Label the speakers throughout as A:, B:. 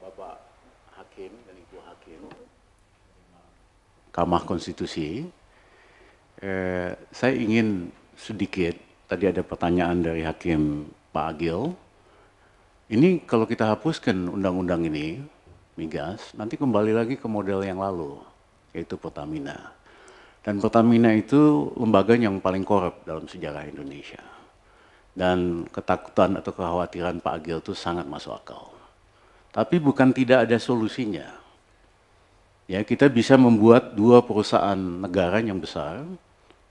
A: Bapak-Bapak Hakim dan Ibu Hakim, Mahkamah Konstitusi, saya ingin sedikit, tadi ada pertanyaan dari Hakim Pak Agil, ini kalau kita hapuskan undang-undang ini, migas, nanti kembali lagi ke model yang lalu, yaitu Pertamina. Dan Pertamina itu lembaga yang paling korup dalam sejarah Indonesia. Dan ketakutan atau kekhawatiran Pak Agil itu sangat masuk akal. Tapi bukan tidak ada solusinya. Ya, kita bisa membuat dua perusahaan negara yang besar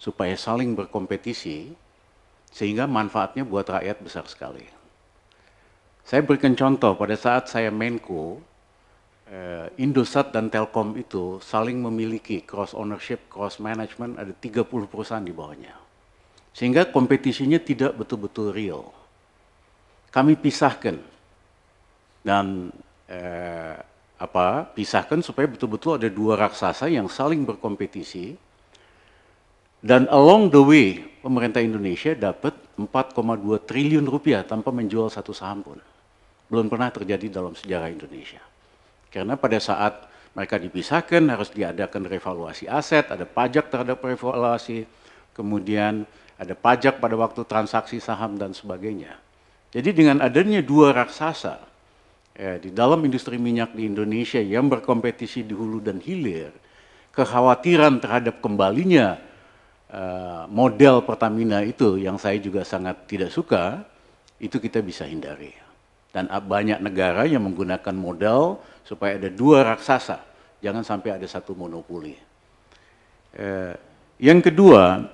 A: supaya saling berkompetisi sehingga manfaatnya buat rakyat besar sekali. Saya berikan contoh, pada saat saya Menko, Indosat dan Telkom itu saling memiliki cross ownership, cross management, ada 30 perusahaan di bawahnya. Sehingga kompetisinya tidak betul-betul real. Kami pisahkan dan pisahkan supaya betul-betul ada dua raksasa yang saling berkompetisi. Dan along the way, pemerintah Indonesia dapat 4,2 triliun rupiah tanpa menjual satu saham pun. Belum pernah terjadi dalam sejarah Indonesia. Karena pada saat mereka dipisahkan harus diadakan revaluasi aset, ada pajak terhadap revaluasi, kemudian ada pajak pada waktu transaksi saham dan sebagainya. Jadi dengan adanya dua raksasa di dalam industri minyak di Indonesia yang berkompetisi di hulu dan hilir, kekhawatiran terhadap kembalinya model Pertamina itu yang saya juga sangat tidak suka, itu kita bisa hindari. Dan banyak negara yang menggunakan model supaya ada dua raksasa, jangan sampai ada satu monopoli. Yang kedua,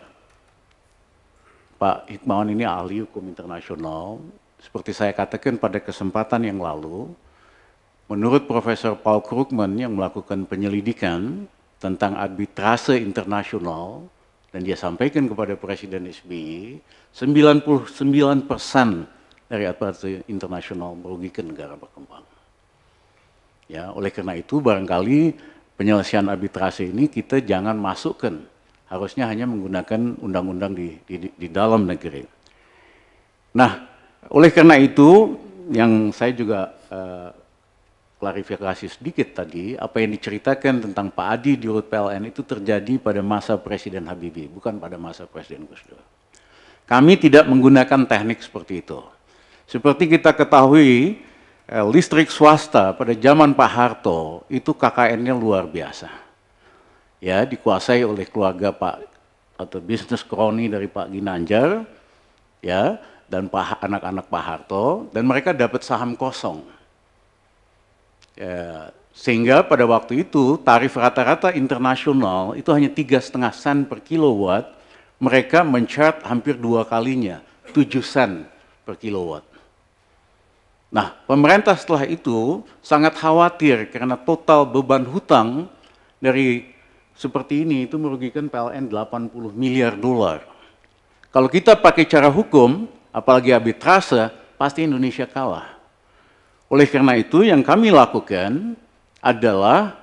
A: Pak Hikmawan ini ahli hukum internasional, seperti saya katakan pada kesempatan yang lalu, menurut Profesor Paul Krugman yang melakukan penyelidikan tentang arbitrase internasional, dan dia sampaikan kepada Presiden SBY, 99% dari arbitrase internasional merugikan negara berkembang. Ya, oleh karena itu barangkali penyelesaian arbitrase ini kita jangan masukkan, harusnya hanya menggunakan undang-undang di dalam negeri. Nah, oleh karena itu yang saya juga klarifikasi sedikit tadi, apa yang diceritakan tentang Pak Adi di Rut PLN itu terjadi pada masa Presiden Habibie, bukan pada masa Presiden Gus Dur. Kami tidak menggunakan teknik seperti itu. Seperti kita ketahui, listrik swasta pada zaman Pak Harto itu KKN-nya luar biasa. Ya, dikuasai oleh keluarga Pak atau bisnis kroni dari Pak Ginanjar, ya, dan anak-anak Pak Harto, dan mereka dapat saham kosong. Ya, sehingga pada waktu itu tarif rata-rata internasional itu hanya 3,5 sen per kilowatt, mereka men-charge hampir 2 kalinya, 7 sen per kilowatt. Nah, pemerintah setelah itu sangat khawatir karena total beban hutang dari seperti ini itu merugikan PLN 80 miliar dolar. Kalau kita pakai cara hukum, apalagi arbitrase, pasti Indonesia kalah. Oleh karena itu yang kami lakukan adalah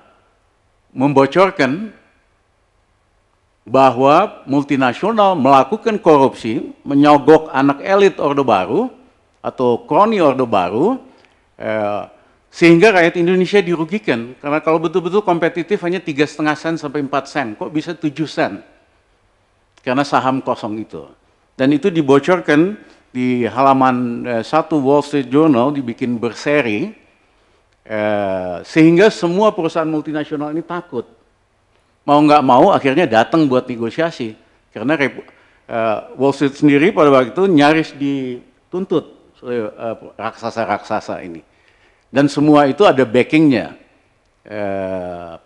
A: membocorkan bahwa multinasional melakukan korupsi, menyogok anak elit Orde Baru, atau kroni Orde Baru, sehingga rakyat Indonesia dirugikan. Karena kalau betul-betul kompetitif hanya 3,5 sen sampai 4 sen, kok bisa 7 sen? Karena saham kosong itu. Dan itu dibocorkan di halaman 1 Wall Street Journal, dibikin berseri, sehingga semua perusahaan multinasional ini takut. Mau nggak mau akhirnya datang buat negosiasi. Karena Wall Street sendiri pada waktu itu nyaris dituntut raksasa-raksasa ini. Dan semua itu ada backingnya.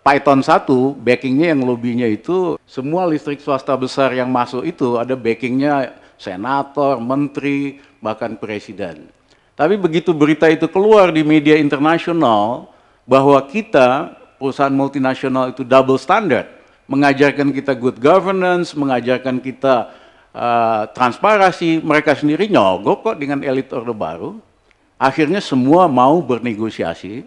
A: Python 1, backingnya yang lobbynya itu, semua listrik swasta besar yang masuk itu ada backingnya senator, menteri, bahkan presiden. Tapi begitu berita itu keluar di media internasional, bahwa kita, perusahaan multinasional itu double standard, mengajarkan kita good governance, mengajarkan kita transparansi, mereka sendiri nyogok kok dengan elit Orde Baru. Akhirnya semua mau bernegosiasi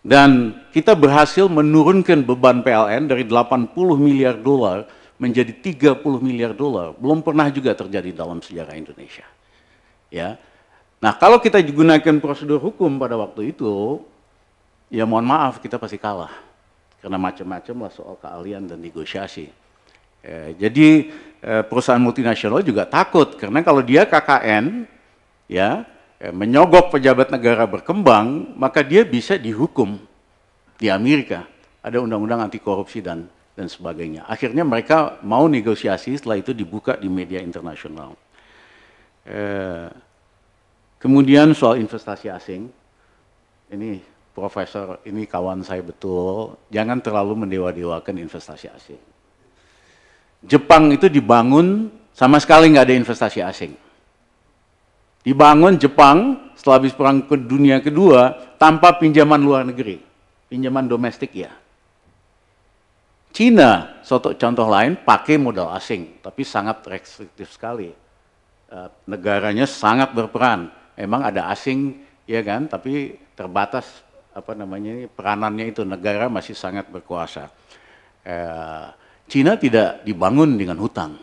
A: dan kita berhasil menurunkan beban PLN dari 80 miliar dolar menjadi 30 miliar dolar. Belum pernah juga terjadi dalam sejarah Indonesia. Ya. Nah, kalau kita gunakan prosedur hukum pada waktu itu, ya mohon maaf kita pasti kalah. Karena macam-macam lah soal keahlian dan negosiasi. Jadi perusahaan multinasional juga takut karena kalau dia KKN, ya menyogok pejabat negara berkembang, maka dia bisa dihukum di Amerika. Ada undang-undang anti korupsi dan sebagainya. Akhirnya mereka mau negosiasi, setelah itu dibuka di media internasional. Kemudian soal investasi asing, ini Profesor, ini kawan saya betul, jangan terlalu mendewa-dewakan investasi asing. Jepang itu dibangun sama sekali nggak ada investasi asing. Dibangun Jepang setelah habis perang dunia kedua tanpa pinjaman luar negeri, pinjaman domestik ya. Cina, suatu contoh lain, pakai modal asing, tapi sangat restriktif sekali. Negaranya sangat berperan, emang ada asing, ya kan, tapi terbatas peranannya itu, negara masih sangat berkuasa. Cina tidak dibangun dengan hutang.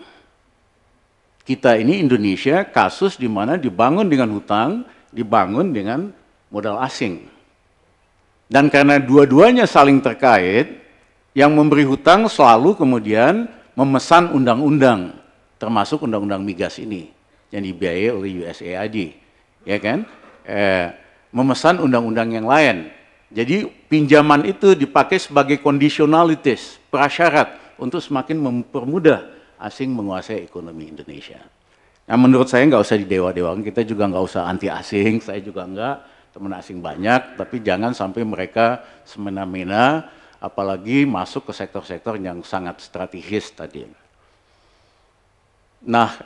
A: Kita ini Indonesia kasus di mana dibangun dengan hutang, dibangun dengan modal asing. Dan karena dua-duanya saling terkait, yang memberi hutang selalu kemudian memesan undang-undang, termasuk undang-undang migas ini, yang dibiayai oleh USAID, ya kan? Memesan undang-undang yang lain. Jadi pinjaman itu dipakai sebagai conditionalities, prasyarat untuk semakin mempermudah asing menguasai ekonomi Indonesia. Nah menurut saya nggak usah didewa-dewakan, kita juga nggak usah anti asing, saya juga nggak, teman asing banyak, tapi jangan sampai mereka semena-mena, apalagi masuk ke sektor-sektor yang sangat strategis tadi. Nah,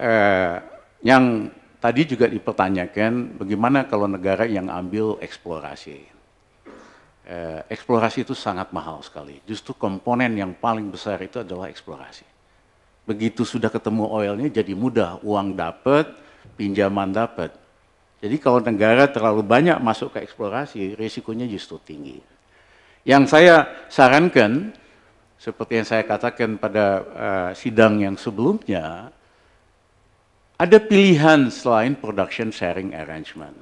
A: yang tadi juga dipertanyakan, bagaimana kalau negara yang ambil eksplorasi? Eksplorasi itu sangat mahal sekali. Justru komponen yang paling besar itu adalah eksplorasi. Begitu sudah ketemu oilnya jadi mudah, uang dapat, pinjaman dapat. Jadi kalau negara terlalu banyak masuk ke eksplorasi, risikonya justru tinggi. Yang saya sarankan, seperti yang saya katakan pada sidang yang sebelumnya, ada pilihan selain production sharing arrangement.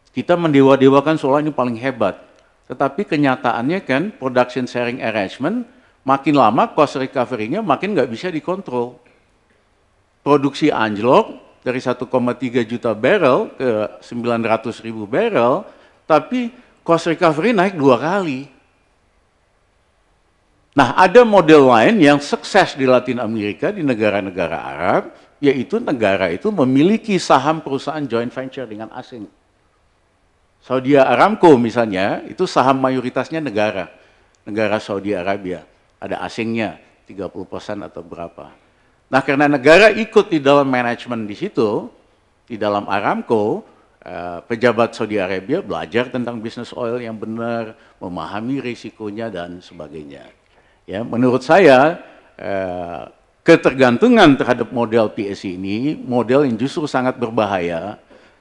A: Kita mendewa-dewakan soal ini paling hebat, tetapi kenyataannya kan production sharing arrangement makin lama cost recovery-nya makin nggak bisa dikontrol. Produksi anjlok dari 1,3 juta barrel ke 900.000 barrel, tapi cost recovery naik 2 kali. Nah, ada model lain yang sukses di Latin Amerika, di negara-negara Arab, yaitu negara itu memiliki saham perusahaan joint venture dengan asing. Saudi Aramco misalnya, itu saham mayoritasnya negara Saudi Arabia. Ada asingnya, 30% atau berapa. Nah, karena negara ikut di dalam manajemen di situ, di dalam Aramco, pejabat Saudi Arabia belajar tentang bisnis oil yang benar, memahami risikonya dan sebagainya. Ya, menurut saya, ketergantungan terhadap model PSC ini, model yang justru sangat berbahaya,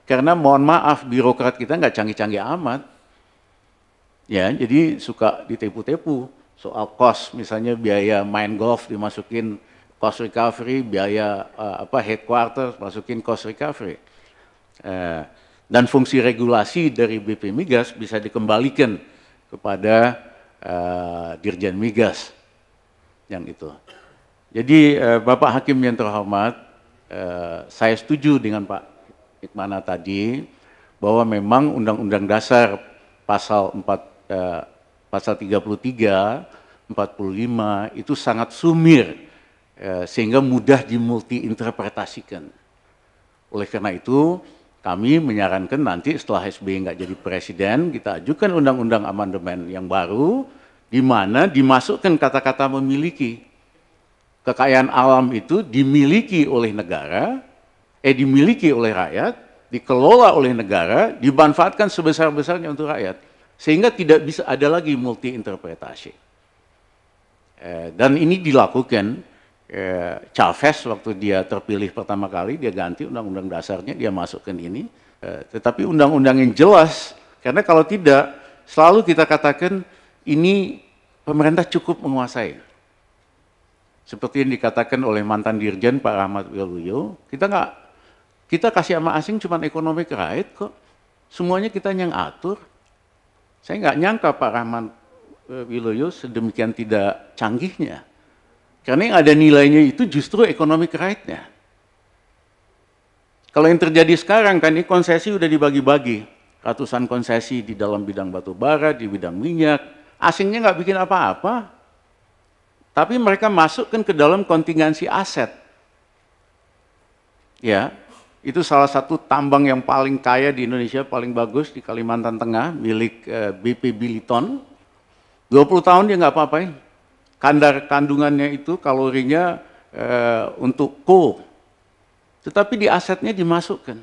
A: karena mohon maaf, birokrat kita nggak canggih-canggih amat. Ya, jadi suka ditipu-tipu soal cost, misalnya biaya main golf dimasukin cost recovery, biaya headquarters masukin cost recovery. Dan fungsi regulasi dari BP Migas bisa dikembalikan kepada Dirjen Migas yang itu. Jadi Bapak Hakim yang terhormat, saya setuju dengan Pak Hikmana tadi bahwa memang Undang-Undang Dasar pasal 33, 45 itu sangat sumir sehingga mudah dimulti-interpretasikan. Oleh karena itu kami menyarankan nanti setelah SBY nggak jadi presiden, kita ajukan Undang-Undang Amandemen yang baru di mana dimasukkan kata-kata memiliki. Kekayaan alam itu dimiliki oleh negara, dimiliki oleh rakyat, dikelola oleh negara, dimanfaatkan sebesar-besarnya untuk rakyat. Sehingga tidak bisa ada lagi multi-interpretasi. Dan ini dilakukan, Chavez waktu dia terpilih pertama kali, dia ganti undang-undang dasarnya, dia masukkan ini. Tetapi undang-undang yang jelas, karena kalau tidak, selalu kita katakan ini pemerintah cukup menguasai. Seperti yang dikatakan oleh mantan Dirjen Pak Rahmat Waluyo, kita kasih sama asing cuma ekonomi kait kok. Semuanya kita yang atur. Saya nggak nyangka Pak Rahman Wiloyo sedemikian tidak canggihnya. Karena yang ada nilainya itu justru economic right-nya. Kalau yang terjadi sekarang kan ini konsesi udah dibagi-bagi. Ratusan konsesi di dalam bidang batu bara, di bidang minyak. Asingnya nggak bikin apa-apa. Tapi mereka masukkan ke dalam kontingensi aset. Ya, itu salah satu tambang yang paling kaya di Indonesia, paling bagus di Kalimantan Tengah, milik BP Biliton. 20 tahun dia nggak apa-apain. Kandungannya itu kalorinya untuk coal. Tetapi di asetnya dimasukkan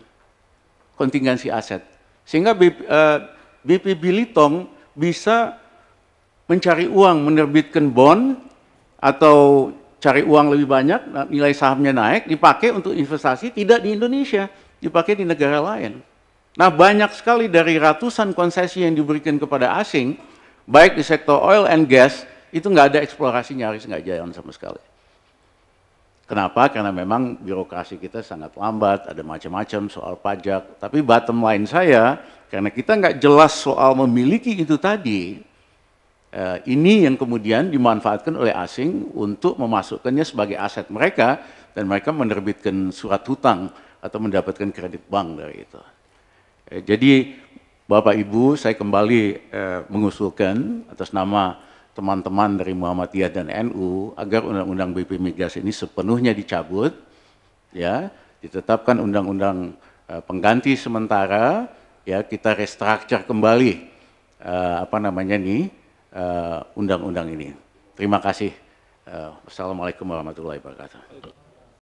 A: kontingensi aset. Sehingga BP Biliton bisa mencari uang, menerbitkan bond, atau cari uang lebih banyak, nilai sahamnya naik, dipakai untuk investasi tidak di Indonesia, dipakai di negara lain. Nah, banyak sekali dari ratusan konsesi yang diberikan kepada asing, baik di sektor oil and gas, itu nggak ada eksplorasi, nyaris nggak jalan sama sekali. Kenapa? Karena memang birokrasi kita sangat lambat, ada macam-macam soal pajak. Tapi bottom line saya, karena kita nggak jelas soal memiliki itu tadi, ini yang kemudian dimanfaatkan oleh asing untuk memasukkannya sebagai aset mereka, dan mereka menerbitkan surat hutang atau mendapatkan kredit bank dari itu. Jadi Bapak Ibu, saya kembali mengusulkan atas nama teman-teman dari Muhammadiyah dan NU agar undang-undang BP Migas ini sepenuhnya dicabut, ya, ditetapkan undang-undang pengganti sementara, ya, kita restructure kembali undang-undang ini. Terima kasih. Wassalamualaikum warahmatullahi wabarakatuh.